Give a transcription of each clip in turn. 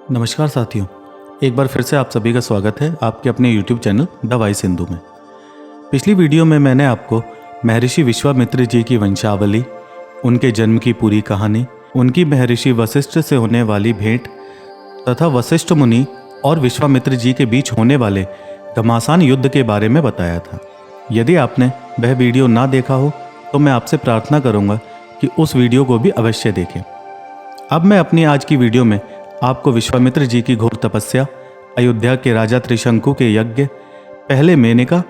नमस्कार साथियों, एक बार फिर से आप सभी का स्वागत है आपके अपने YouTube channel the voice Hindu में। पिछली वीडियो में मैंने आपको महर्षि विश्वामित्र जी की वंशावली, उनके जन्म की पूरी कहानी, उनकी महर्षि वशिष्ठ से होने वाली भेंट तथा वशिष्ठ मुनि और विश्वामित्र जी के बीच होने वाले घमासान युद्ध के बारे में बताया था। यदि आपने वह वीडियो ना देखा हो तो मैं आपसे प्रार्थना करूँगा कि उस वीडियो को भी अवश्य देखें। अब मैं अपनी आज की वीडियो में आपको विश्वामित्र जी की घोर तपस्या, अयोध्या के राजा त्रिशंकु के यज्ञ, पहले मेनका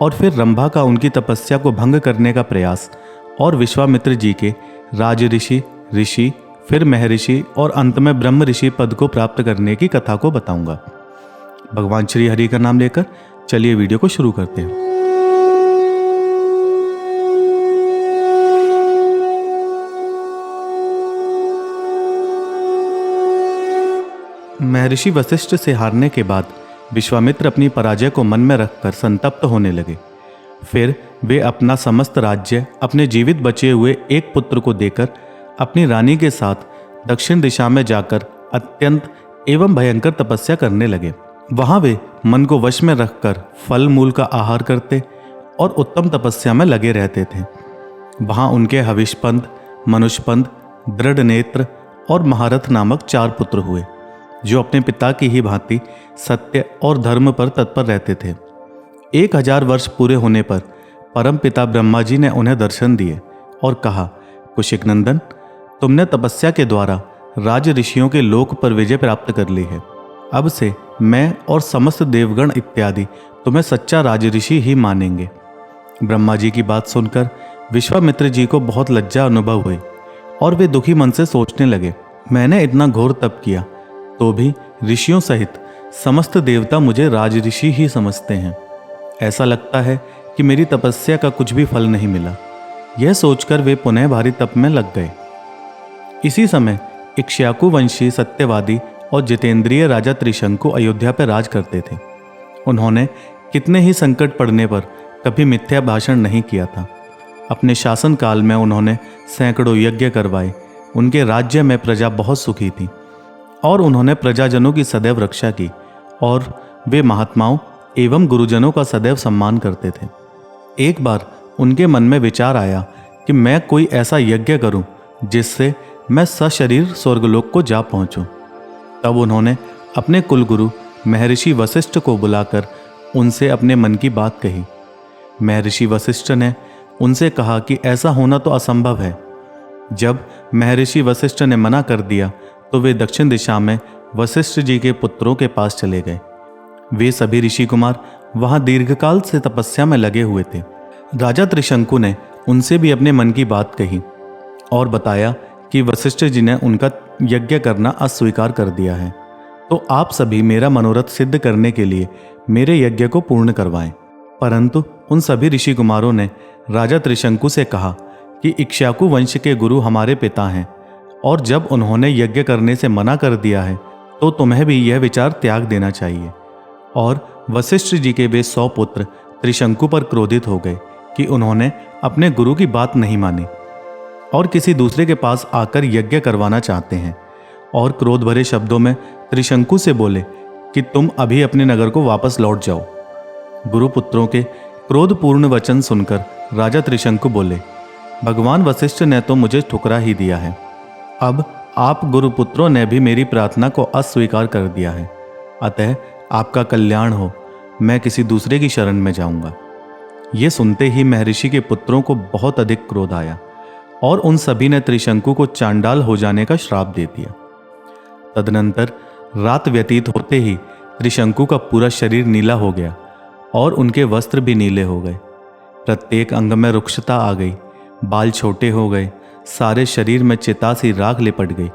और फिर रंभा का उनकी तपस्या को भंग करने का प्रयास और विश्वामित्र जी के राज ऋषि, ऋषि, फिर महर्षि और अंत में ब्रह्म ऋषि पद को प्राप्त करने की कथा को बताऊंगा। भगवान श्री हरि का नाम लेकर चलिए वीडियो को शुरू करते हैं। महर्षि वशिष्ठ से हारने के बाद विश्वामित्र अपनी पराजय को मन में रखकर संतप्त होने लगे। फिर वे अपना समस्त राज्य अपने जीवित बचे हुए एक पुत्र को देकर अपनी रानी के साथ दक्षिण दिशा में जाकर अत्यंत एवं भयंकर तपस्या करने लगे। वहां वे मन को वश में रखकर फल मूल का आहार करते और उत्तम तपस्या में लगे रहते थे। वहां उनके हविष्पंद, मनुष्यपंद, दृढ़ नेत्र और महारथ नामक 4 पुत्र हुए, जो अपने पिता की ही भांति सत्य और धर्म पर तत्पर रहते थे। 1000 वर्ष पूरे होने पर परम पिता ब्रह्मा जी ने उन्हें दर्शन दिए और कहा, कुशिक नंदन, तुमने तपस्या के द्वारा राज ऋषियों के लोक पर विजय प्राप्त कर ली है। अब से मैं और समस्त देवगण इत्यादि तुम्हें सच्चा राज ऋषि ही मानेंगे। ब्रह्मा जी की बात सुनकर विश्वामित्र जी को बहुत लज्जा अनुभव हुई और वे दुखी मन से सोचने लगे, मैंने इतना घोर तप किया तो भी ऋषियों सहित समस्त देवता मुझे राज ऋषि ही समझते हैं। ऐसा लगता है कि मेरी तपस्या का कुछ भी फल नहीं मिला। यह सोचकर वे पुनः भारी तप में लग गए। इसी समय इक्ष्वाकु वंशी सत्यवादी और जितेंद्रिय राजा त्रिशंकु अयोध्या पर राज करते थे। उन्होंने कितने ही संकट पड़ने पर कभी मिथ्या भाषण नहीं किया था। अपने शासन काल में उन्होंने सैकड़ों यज्ञ करवाए। उनके राज्य में प्रजा बहुत सुखी थी और उन्होंने प्रजाजनों की सदैव रक्षा की और वे महात्माओं एवं गुरुजनों का सदैव सम्मान करते थे। एक बार उनके मन में विचार आया कि मैं कोई ऐसा यज्ञ करूं जिससे मैं सशरीर स्वर्गलोक को जा पहुंचूं। तब उन्होंने अपने कुलगुरु महर्षि वशिष्ठ को बुलाकर उनसे अपने मन की बात कही। महर्षि वशिष्ठ ने उनसे कहा कि ऐसा होना तो असंभव है। जब महर्षि वशिष्ठ ने मना कर दिया तो वे दक्षिण दिशा में वशिष्ठ जी के पुत्रों के पास चले गए। वे सभी ऋषि कुमार वहां दीर्घकाल से तपस्या में लगे हुए थे। राजा त्रिशंकु ने उनसे भी अपने मन की बात कही और बताया कि वशिष्ठ जी ने उनका यज्ञ करना अस्वीकार कर दिया है, तो आप सभी मेरा मनोरथ सिद्ध करने के लिए मेरे यज्ञ को पूर्ण करवाएं। परंतु उन सभी ऋषि कुमारों ने राजा त्रिशंकु से कहा कि इक्ष्वाकु वंश के गुरु हमारे पिता हैं और जब उन्होंने यज्ञ करने से मना कर दिया है तो तुम्हें भी यह विचार त्याग देना चाहिए। और वशिष्ठ जी के वे 100 पुत्र त्रिशंकु पर क्रोधित हो गए कि उन्होंने अपने गुरु की बात नहीं मानी और किसी दूसरे के पास आकर यज्ञ करवाना चाहते हैं, और क्रोध भरे शब्दों में त्रिशंकु से बोले कि तुम अभी अपने नगर को वापस लौट जाओ। गुरुपुत्रों के क्रोधपूर्ण वचन सुनकर राजा त्रिशंकु बोले, भगवान वशिष्ठ ने तो मुझे ठुकरा ही दिया है। अब आप गुरुपुत्रों ने भी मेरी प्रार्थना को अस्वीकार कर दिया है, अतः आपका कल्याण हो, मैं किसी दूसरे की शरण में जाऊंगा। ये सुनते ही महर्षि के पुत्रों को बहुत अधिक क्रोध आया और उन सभी ने त्रिशंकु को चांडाल हो जाने का श्राप दे दिया। तदनंतर रात व्यतीत होते ही त्रिशंकु का पूरा शरीर नीला हो गया और उनके वस्त्र भी नीले हो गए। प्रत्येक अंग में रुक्षता आ गई, बाल छोटे हो गए, सारे शरीर में चिता सी राख लिपट गई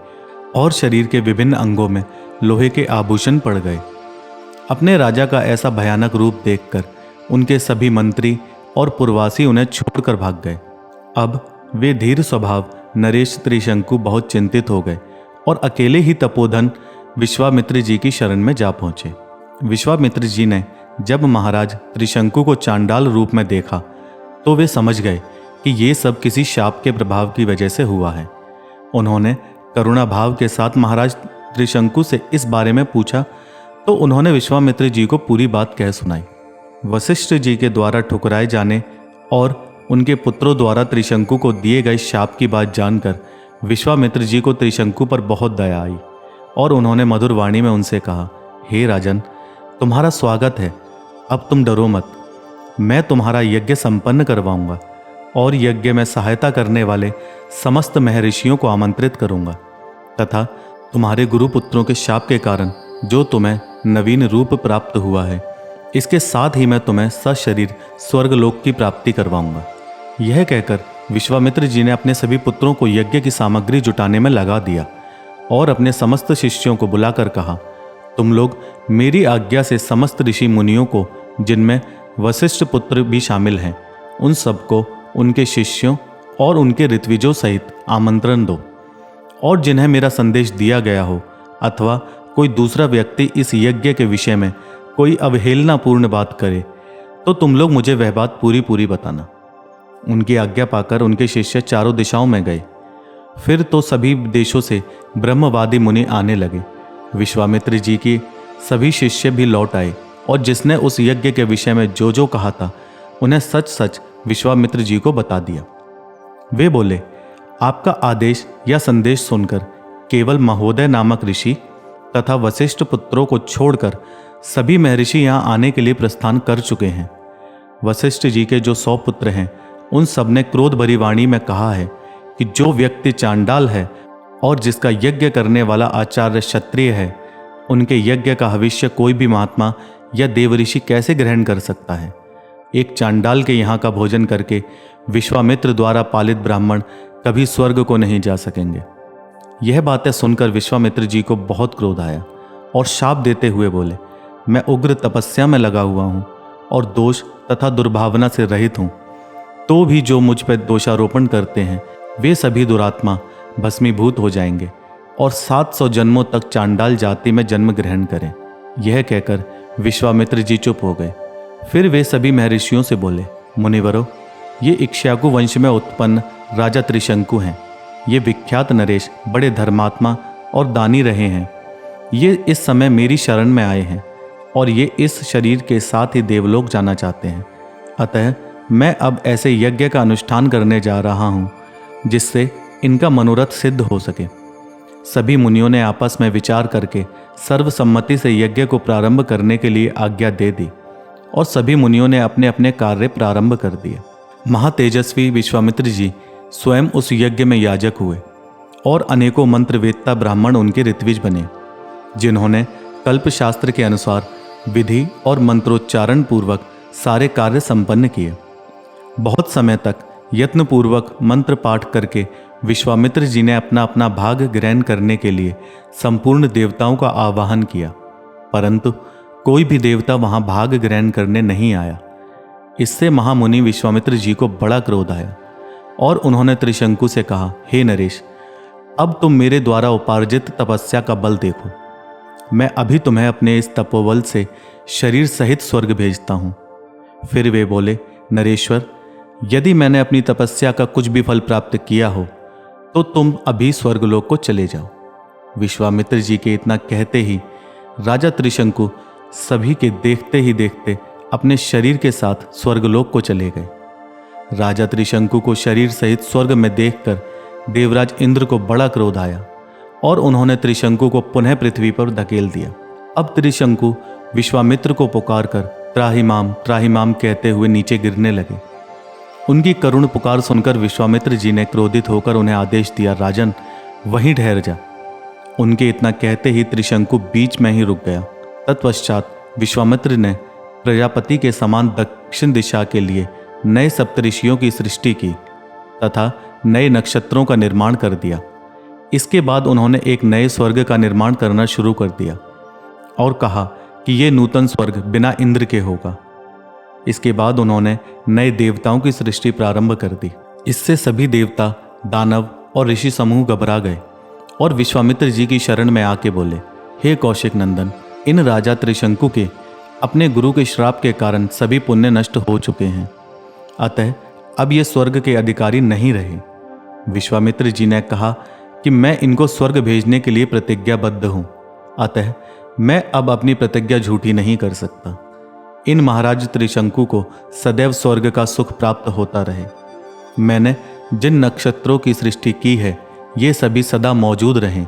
और शरीर के विभिन्न अंगों में लोहे के आभूषण पड़ गए। अपने राजा का ऐसा भयानक रूप देखकर उनके सभी मंत्री और पुरवासी उन्हें छोड़कर भाग गए। अब वे धीर स्वभाव नरेश त्रिशंकु बहुत चिंतित हो गए और अकेले ही तपोधन विश्वामित्र जी की शरण में जा पहुंचे। विश्वामित्र जी ने जब महाराज त्रिशंकु को चांडाल रूप में देखा तो वे समझ गए कि ये सब किसी शाप के प्रभाव की वजह से हुआ है। उन्होंने करुणा भाव के साथ महाराज त्रिशंकु से इस बारे में पूछा तो उन्होंने विश्वामित्र जी को पूरी बात कह सुनाई। वशिष्ठ जी के द्वारा ठुकराए जाने और उनके पुत्रों द्वारा त्रिशंकु को दिए गए शाप की बात जानकर विश्वामित्र जी को त्रिशंकु पर बहुत दया आई और उन्होंने मधुर वाणी में उनसे कहा, हे राजन, तुम्हारा स्वागत है। अब तुम डरो मत। मैं तुम्हारा यज्ञ संपन्न करवाऊंगा और यज्ञ में सहायता करने वाले समस्त महर्षियों को आमंत्रित करूंगा तथा तुम्हारे गुरुपुत्रों के शाप के कारण जो तुम्हें नवीन रूप प्राप्त हुआ है, इसके साथ ही मैं तुम्हें सशरीर स्वर्गलोक की प्राप्ति करवाऊंगा। यह कहकर विश्वामित्र जी ने अपने सभी पुत्रों को यज्ञ की सामग्री जुटाने में लगा दिया और अपने समस्त शिष्यों को बुलाकर कहा, तुम लोग मेरी आज्ञा से समस्त ऋषि मुनियों को, जिनमें वशिष्ठ पुत्र भी शामिल हैं, उन सबको उनके शिष्यों और उनके ऋत्विजों सहित आमंत्रण दो। और जिन्हें मेरा संदेश दिया गया हो अथवा कोई दूसरा व्यक्ति इस यज्ञ के विषय में कोई अवहेलनापूर्ण बात करे तो तुम लोग मुझे वह बात पूरी पूरी बताना। उनकी आज्ञा पाकर उनके शिष्य चारों दिशाओं में गए। फिर तो सभी देशों से ब्रह्मवादी मुनि आने लगे। विश्वामित्र जी की सभी शिष्य भी लौट आए और जिसने उस यज्ञ के विषय में जो जो कहा था उन्हें सच सच विश्वामित्र जी को बता दिया। वे बोले, आपका आदेश या संदेश सुनकर केवल महोदय नामक ऋषि तथा वशिष्ठ पुत्रों को छोड़कर सभी महर्षि यहाँ आने के लिए प्रस्थान कर चुके हैं। वशिष्ठ जी के जो 100 पुत्र हैं, उन सब ने क्रोध भरी वाणी में कहा है कि जो व्यक्ति चांडाल है और जिसका यज्ञ करने वाला आचार्य क्षत्रिय है, उनके यज्ञ का भविष्य कोई भी महात्मा या देवऋषि कैसे ग्रहण कर सकता है। एक चांडाल के यहाँ का भोजन करके विश्वामित्र द्वारा पालित ब्राह्मण कभी स्वर्ग को नहीं जा सकेंगे। यह बातें सुनकर विश्वामित्र जी को बहुत क्रोध आया और शाप देते हुए बोले, मैं उग्र तपस्या में लगा हुआ हूँ और दोष तथा दुर्भावना से रहित हूँ, तो भी जो मुझ पर दोषारोपण करते हैं वे सभी दुरात्मा भस्मीभूत हो जाएंगे और 700 जन्मों तक चांडाल जाति में जन्म ग्रहण करें। यह कहकर विश्वामित्र जी चुप हो गए। फिर वे सभी महर्षियों से बोले, मुनिवरों, ये इक्ष्वाकु वंश में उत्पन्न राजा त्रिशंकु हैं। ये विख्यात नरेश बड़े धर्मात्मा और दानी रहे हैं। ये इस समय मेरी शरण में आए हैं और ये इस शरीर के साथ ही देवलोक जाना चाहते हैं। अतः मैं अब ऐसे यज्ञ का अनुष्ठान करने जा रहा हूँ जिससे इनका मनोरथ सिद्ध हो सके। सभी मुनियों ने आपस में विचार करके सर्वसम्मति से यज्ञ को प्रारंभ करने के लिए आज्ञा दे दी और सभी मुनियों ने अपने अपने कार्य प्रारंभ कर दिए। महातेजस्वी विश्वामित्र जी स्वयं उस यज्ञ में याजक हुए और अनेकों मंत्रवेत्ता ब्राह्मण उनके ऋत्विज बने, जिन्होंने कल्पशास्त्र के अनुसार विधि और मंत्रोच्चारण पूर्वक सारे कार्य संपन्न किए। बहुत समय तक यत्नपूर्वक मंत्र पाठ करके विश्वामित्र जी ने अपना अपना भाग ग्रहण करने के लिए संपूर्ण देवताओं का आवाहन किया, परंतु कोई भी देवता वहां भाग ग्रहण करने नहीं आया। इससे महामुनि विश्वामित्र जी को बड़ा क्रोध आया और उन्होंने त्रिशंकु से कहा, हे नरेश, अब तुम मेरे द्वारा उपार्जित तपस्या का बल देखो। मैं अभी तुम्हें अपने इस तपोबल से शरीर सहित स्वर्ग भेजता हूँ। फिर वे बोले, नरेश्वर, यदि मैंने अपनी तपस्या का कुछ भी फल प्राप्त किया हो तो तुम अभी स्वर्गलोक को चले जाओ। विश्वामित्र जी के इतना कहते ही राजा त्रिशंकु सभी के देखते ही देखते अपने शरीर के साथ स्वर्गलोक को चले गए। राजा त्रिशंकु को शरीर सहित स्वर्ग में देखकर देवराज इंद्र को बड़ा क्रोध आया और उन्होंने त्रिशंकु को पुनः पृथ्वी पर धकेल दिया। अब त्रिशंकु विश्वामित्र को पुकारकर त्राहिमाम त्राहिमाम कहते हुए नीचे गिरने लगे। उनकी करुण पुकार सुनकर विश्वामित्र जी ने क्रोधित होकर उन्हें आदेश दिया, राजन, वहीं ठहर जा। उनके इतना कहते ही त्रिशंकु बीच में ही रुक गया। तत्पश्चात विश्वामित्र ने प्रजापति के समान दक्षिण दिशा के लिए नए सप्तऋषियों की सृष्टि की तथा नए नक्षत्रों का निर्माण कर दिया। इसके बाद उन्होंने एक नए स्वर्ग का निर्माण करना शुरू कर दिया और कहा कि यह नूतन स्वर्ग बिना इंद्र के होगा। इसके बाद उन्होंने नए देवताओं की सृष्टि प्रारंभ कर दी। इससे सभी देवता, दानव और ऋषि समूह घबरा गए और विश्वामित्र जी की शरण में आके बोले, हे कौशिक नंदन, इन राजा त्रिशंकु के अपने गुरु के श्राप के कारण सभी पुण्य नष्ट हो चुके हैं, अतः अब ये स्वर्ग के अधिकारी नहीं रहे। विश्वामित्र जी ने कहा कि मैं इनको स्वर्ग भेजने के लिए प्रतिज्ञाबद्ध हूं, अतः मैं अब अपनी प्रतिज्ञा झूठी नहीं कर सकता। इन महाराज त्रिशंकु को सदैव स्वर्ग का सुख प्राप्त होता रहे। मैंने जिन नक्षत्रों की सृष्टि की है ये सभी सदा मौजूद रहें।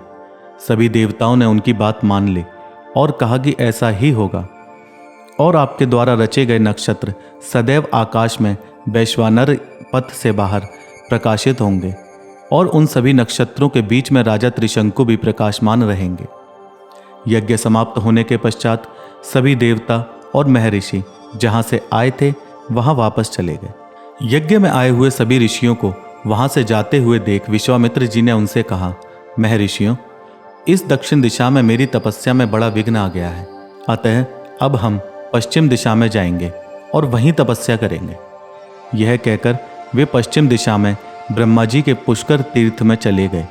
सभी देवताओं ने उनकी बात मान ली और कहा कि ऐसा ही होगा, और आपके द्वारा रचे गए नक्षत्र सदैव आकाश में वैश्वानर पथ से बाहर प्रकाशित होंगे, और उन सभी नक्षत्रों के बीच में राजा त्रिशंकु भी प्रकाशमान रहेंगे। यज्ञ समाप्त होने के पश्चात सभी देवता और महर्षि जहाँ से आए थे वहाँ वापस चले गए। यज्ञ में आए हुए सभी ऋषियों को वहाँ से जाते हुए देख विश्वामित्र जी ने उनसे कहा, महर्षियों, इस दक्षिण दिशा में मेरी तपस्या में बड़ा विघ्न आ गया है, अतः अब हम पश्चिम दिशा में जाएंगे और वहीं तपस्या करेंगे। यह कहकर वे पश्चिम दिशा में ब्रह्मा जी के पुष्कर तीर्थ में चले गए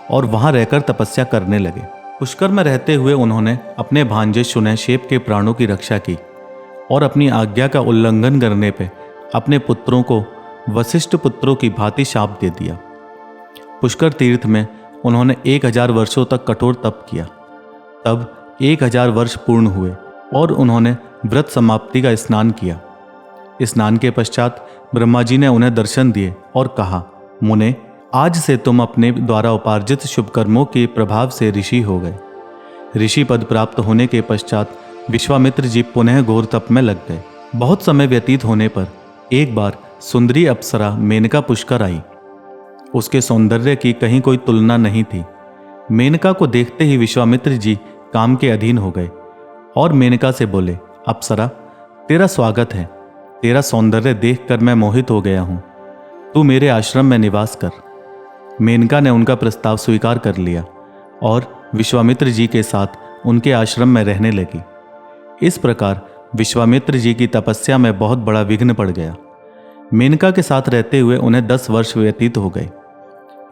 और वहां रहकर तपस्या करने लगे। पुष्कर में रहते हुए उन्होंने अपने भांजे शून्यशेप के प्राणों की रक्षा की और अपनी आज्ञा का उल्लंघन करने पर अपने पुत्रों को वशिष्ठ पुत्रों की भांति शाप दे दिया। पुष्कर तीर्थ में उन्होंने 1000 वर्षों तक कठोर तप किया। तब 1000 वर्ष पूर्ण हुए और उन्होंने व्रत समाप्ति का स्नान किया। स्नान के पश्चात ब्रह्मा जी ने उन्हें दर्शन दिए और कहा, मुने, आज से तुम अपने द्वारा उपार्जित शुभ कर्मों के प्रभाव से ऋषि हो गए। ऋषि पद प्राप्त होने के पश्चात विश्वामित्र जी पुनः घोर तप में लग गए। बहुत समय व्यतीत होने पर एक बार सुंदरी अप्सरा मेनका पुष्कर आई। उसके सौंदर्य की कहीं कोई तुलना नहीं थी। मेनका को देखते ही विश्वामित्र जी काम के अधीन हो गए और मेनका से बोले, अप्सरा, तेरा स्वागत है। तेरा सौंदर्य देखकर मैं मोहित हो गया हूं। तू मेरे आश्रम में निवास कर। मेनका ने उनका प्रस्ताव स्वीकार कर लिया और विश्वामित्र जी के साथ उनके आश्रम में रहने लगी। इस प्रकार विश्वामित्र जी की तपस्या में बहुत बड़ा विघ्न पड़ गया। मेनका के साथ रहते हुए उन्हें 10 वर्ष व्यतीत हो गए।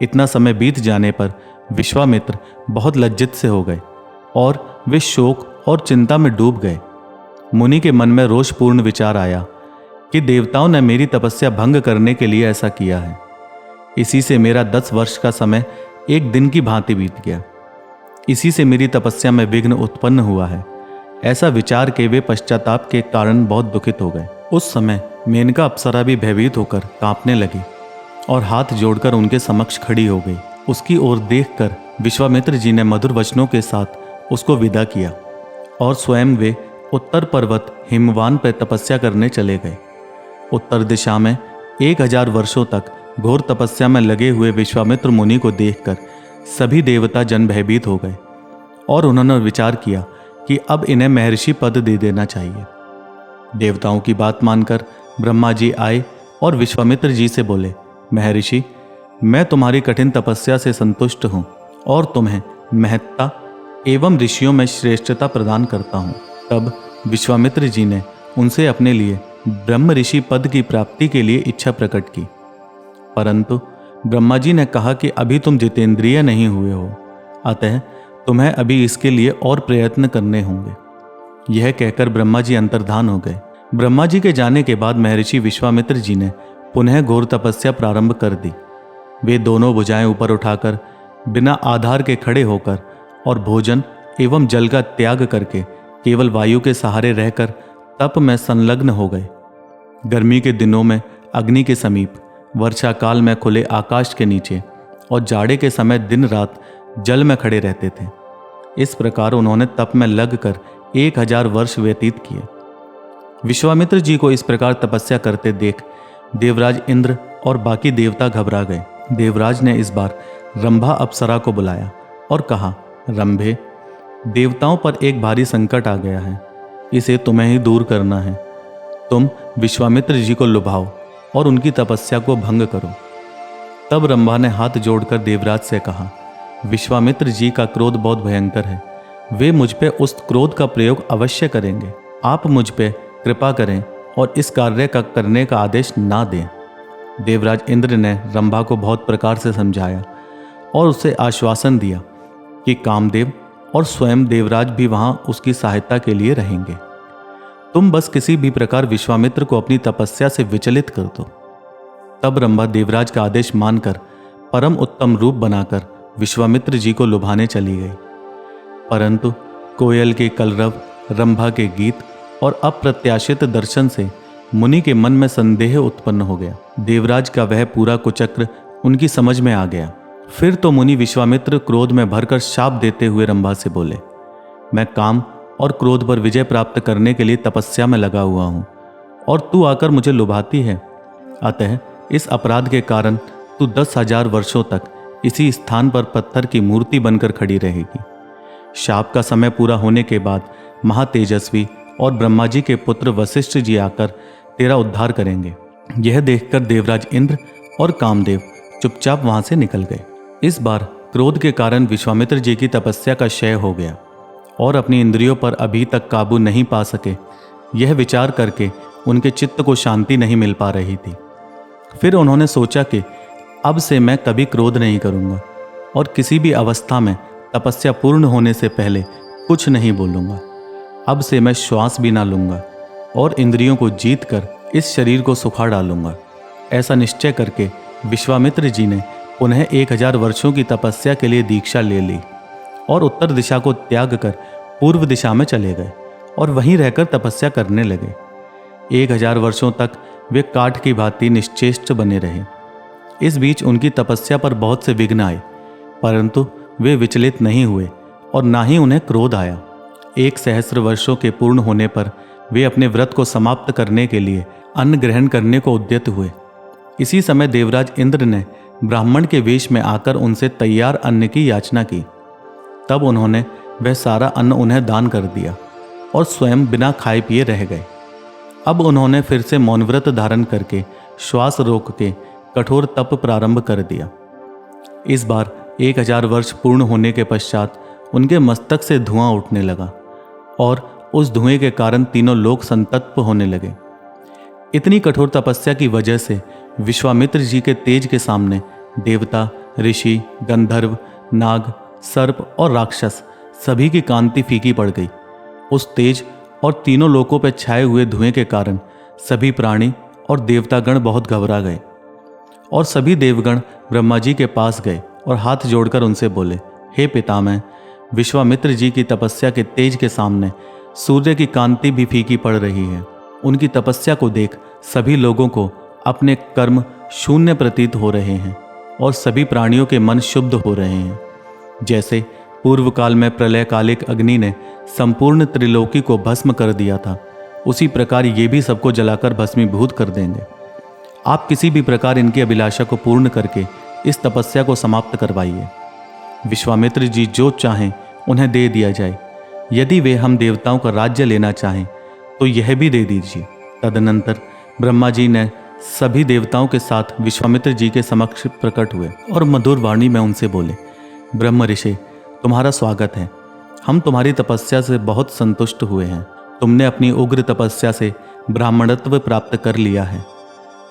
इतना समय बीत जाने पर विश्वामित्र बहुत लज्जित से हो गए और वे शोक और चिंता में डूब गए। मुनि के मन में रोषपूर्ण विचार आया कि देवताओं ने मेरी तपस्या भंग करने के लिए ऐसा किया है। इसी से मेरा 10 वर्ष का समय एक दिन की भांति बीत गया। इसी से मेरी तपस्या में विघ्न उत्पन्न हुआ है। ऐसा विचार के वे पश्चाताप के कारण बहुत दुखित हो गए। उस समय मेनका अप्सरा भी भयभीत होकर कांपने लगी और हाथ जोड़कर उनके समक्ष खड़ी हो गई। उसकी ओर देखकर विश्वामित्र जी ने मधुर वचनों के साथ उसको विदा किया और स्वयं वे उत्तर पर्वत हिमवान पर तपस्या करने चले गए। उत्तर दिशा में 1000 वर्षों तक घोर तपस्या में लगे हुए विश्वामित्र मुनि को देखकर सभी देवता जन भयभीत हो गए और उन्होंने विचार किया कि अब इन्हें महर्षि पद दे देना चाहिए। देवताओं की बात मानकर ब्रह्मा जी आए और विश्वामित्र जी से बोले, महर्षि, मैं तुम्हारी कठिन तपस्या से संतुष्ट हूँ और तुम्हें महत्ता एवं ऋषियों में श्रेष्ठता प्रदान करता हूँ। तब विश्वामित्र जी ने उनसे अपने लिए ब्रह्म ऋषि पद की प्राप्ति के लिए इच्छा प्रकट की, परंतु ब्रह्मा जी ने कहा कि अभी तुम जितेंद्रिय नहीं हुए हो, अतः तुम्हें अभी इसके लिए और प्रयत्न करने होंगे। यह कहकर ब्रह्मा जी अंतर्धान हो गए। ब्रह्मा जी के जाने के बाद महर्षि विश्वामित्र जी ने पुनः घोर तपस्या प्रारंभ कर दी। वे दोनों भुजाएं ऊपर उठाकर बिना आधार के खड़े होकर और भोजन एवं जल का त्याग करके केवल वायु के सहारे रहकर तप में संलग्न हो गए। गर्मी के दिनों में अग्नि के समीप, वर्षा काल में खुले आकाश के नीचे और जाड़े के समय दिन रात जल में खड़े रहते थे। इस प्रकार उन्होंने तप में लगकर 1000 वर्ष व्यतीत किए। विश्वामित्र जी को इस प्रकार तपस्या करते देख देवराज इंद्र और बाकी देवता घबरा गए। देवराज ने इस बार रंभा अप्सरा को बुलाया और कहा, रंभे, देवताओं पर एक भारी संकट आ गया है, इसे तुम्हें ही दूर करना है। तुम विश्वामित्र जी को लुभाओ और उनकी तपस्या को भंग करो। तब रंभा ने हाथ जोड़कर देवराज से कहा, विश्वामित्र जी का क्रोध बहुत भयंकर है, वे मुझ पे उस क्रोध का प्रयोग अवश्य करेंगे। आप मुझ पे कृपा करें और इस कार्य का करने का आदेश ना दें। देवराज इंद्र ने रंभा को बहुत प्रकार से समझाया और उसे आश्वासन दिया कि कामदेव और स्वयं देवराज भी वहां उसकी सहायता के लिए रहेंगे। तुम बस किसी भी प्रकार विश्वामित्र को अपनी तपस्या से विचलित कर दो। तब रंभा देवराज का आदेश मानकर परम उत्तम रूप बनाकर विश्वामित्र जी को लुभाने चली गई। परंतु कोयल के कलरव, रंभा के गीत और अप्रत्याशित दर्शन से मुनि के मन में संदेह उत्पन्न हो गया। देवराज का वह पूरा कुचक्र उनकी समझ में आ गया। फिर तो मुनि विश्वामित्र क्रोध में भरकर शाप देते हुए रंभा से बोले, मैं काम और क्रोध पर विजय प्राप्त करने के लिए तपस्या में लगा हुआ हूँ और तू आकर मुझे लुभाती है। अतः इस अपराध के कारण तू 10,000 वर्षों तक इसी स्थान पर पत्थर की मूर्ति बनकर खड़ी रहेगी। शाप का समय पूरा होने के बाद महातेजस्वी और ब्रह्मा जी के पुत्र वशिष्ठ जी आकर तेरा उद्धार करेंगे। यह देखकर देवराज इंद्र और कामदेव चुपचाप वहां से निकल गए। इस बार क्रोध के कारण विश्वामित्र जी की तपस्या का क्षय हो गया और अपनी इंद्रियों पर अभी तक काबू नहीं पा सके। यह विचार करके उनके चित्त को शांति नहीं मिल पा रही थी। फिर उन्होंने सोचा कि अब से मैं कभी क्रोध नहीं करूंगा और किसी भी अवस्था में तपस्या पूर्ण होने से पहले कुछ नहीं बोलूंगा। अब से मैं श्वास भी ना लूंगा और इंद्रियों को जीत कर इस शरीर को सुखा डालूंगा। ऐसा निश्चय करके विश्वामित्र जी ने पुनः 1000 वर्षों की तपस्या के लिए दीक्षा ले ली और उत्तर दिशा को त्याग कर पूर्व दिशा में चले गए और वहीं रहकर तपस्या करने लगे। 1000 वर्षों तक वे काठ की भांति निश्चेष्ट बने रहे। इस बीच उनकी तपस्या पर बहुत से विघ्न आए, परंतु वे विचलित नहीं हुए और ना ही उन्हें क्रोध आया। 1,000 वर्षों के पूर्ण होने पर वे अपने व्रत को समाप्त करने के लिए अन्न ग्रहण करने को उद्यत हुए। इसी समय देवराज इंद्र ने ब्राह्मण के वेश में आकर उनसे तैयार अन्न की याचना की। तब उन्होंने वह सारा अन्न उन्हें दान कर दिया और स्वयं बिना खाए पिए रह गए। अब उन्होंने फिर से मौन व्रत धारण करके श्वास रोक के कठोर तप प्रारंभ कर दिया। इस बार 1000 वर्ष पूर्ण होने के पश्चात उनके मस्तक से धुआं उठने लगा और उस धुएं के कारण तीनों लोग संतप्त होने लगे। इतनी कठोर तपस्या की वजह से विश्वामित्र जी के तेज के सामने देवता, ऋषि, गंधर्व, नाग, सर्प और राक्षस सभी की कांति फीकी पड़ गई। उस तेज और तीनों लोकों पर छाए हुए धुएं के कारण सभी प्राणी और देवतागण बहुत घबरा गए और सभी देवगण ब्रह्मा जी के पास गए और हाथ जोड़कर उनसे बोले, हे पितामह, विश्वामित्र जी की तपस्या के तेज के सामने सूर्य की कांति भी फीकी पड़ रही है। उनकी तपस्या को देख सभी लोगों को अपने कर्म शून्य प्रतीत हो रहे हैं और सभी प्राणियों के मन शुद्ध हो रहे हैं। जैसे पूर्व काल में प्रलयकालिक अग्नि ने संपूर्ण त्रिलोकी को भस्म कर दिया था, उसी प्रकार ये भी सबको जलाकर भस्मीभूत कर देंगे। आप किसी भी प्रकार इनकी अभिलाषा को पूर्ण करके इस तपस्या को समाप्त करवाइए। विश्वामित्र जी जो चाहें उन्हें दे दिया जाए। यदि वे हम देवताओं का राज्य लेना चाहें तो यह भी दे दीजिए। तदनंतर ब्रह्मा जी ने सभी देवताओं के साथ विश्वामित्र जी के समक्ष प्रकट हुए और मधुर वाणी में उनसे बोले, ब्रह्म ऋषि, तुम्हारा स्वागत है। हम तुम्हारी तपस्या से बहुत संतुष्ट हुए हैं। तुमने अपनी उग्र तपस्या से ब्राह्मणत्व प्राप्त कर लिया है।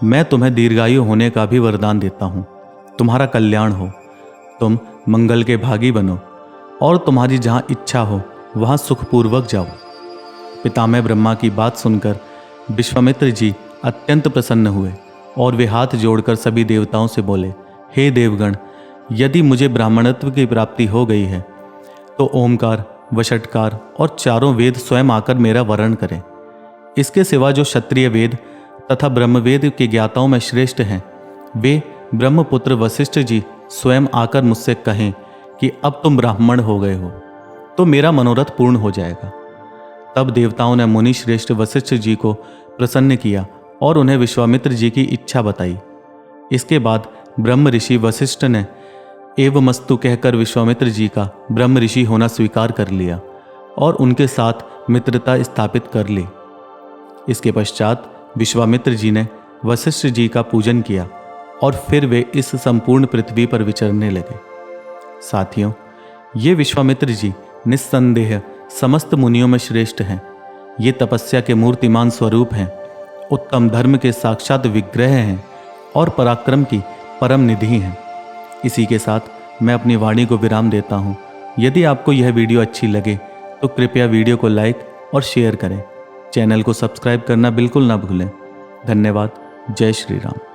मैं तुम्हें दीर्घायु होने का भी वरदान देता हूँ। तुम्हारा कल्याण हो, तुम मंगल के भागी बनो और तुम्हारी जहाँ इच्छा हो वहाँ सुखपूर्वक जाओ। पितामह ब्रह्मा की बात सुनकर विश्वामित्र जी अत्यंत प्रसन्न हुए और वे हाथ जोड़कर सभी देवताओं से बोले, हे देवगण, यदि मुझे ब्राह्मणत्व की प्राप्ति हो गई है तो ओमकार, वषटकार और चारों वेद स्वयं आकर मेरा वर्ण करें। इसके सिवा जो क्षत्रिय वेद तथा ब्रह्मवेद के ज्ञाताओं में श्रेष्ठ हैं, वे ब्रह्मपुत्र वशिष्ठ जी स्वयं आकर मुझसे कहें कि अब तुम ब्राह्मण हो गए हो, तो मेरा मनोरथ पूर्ण हो जाएगा। तब देवताओं ने मुनि श्रेष्ठ वशिष्ठ जी को प्रसन्न किया और उन्हें विश्वामित्र जी की इच्छा बताई। इसके बाद ब्रह्म ऋषि वशिष्ठ ने एवमस्तु कहकर विश्वामित्र जी का ब्रह्म ऋषि होना स्वीकार कर लिया और उनके साथ मित्रता स्थापित कर ली। इसके पश्चात विश्वामित्र जी ने वशिष्ठ जी का पूजन किया और फिर वे इस संपूर्ण पृथ्वी पर विचरने लगे। साथियों, ये विश्वामित्र जी निस्संदेह समस्त मुनियों में श्रेष्ठ हैं। ये तपस्या के मूर्तिमान स्वरूप हैं, उत्तम धर्म के साक्षात विग्रह हैं और पराक्रम की परम निधि हैं। इसी के साथ मैं अपनी वाणी को विराम देता हूँ। यदि आपको यह वीडियो अच्छी लगे तो कृपया वीडियो को लाइक और शेयर करें। चैनल को सब्सक्राइब करना बिल्कुल ना भूलें। धन्यवाद। जय श्री राम।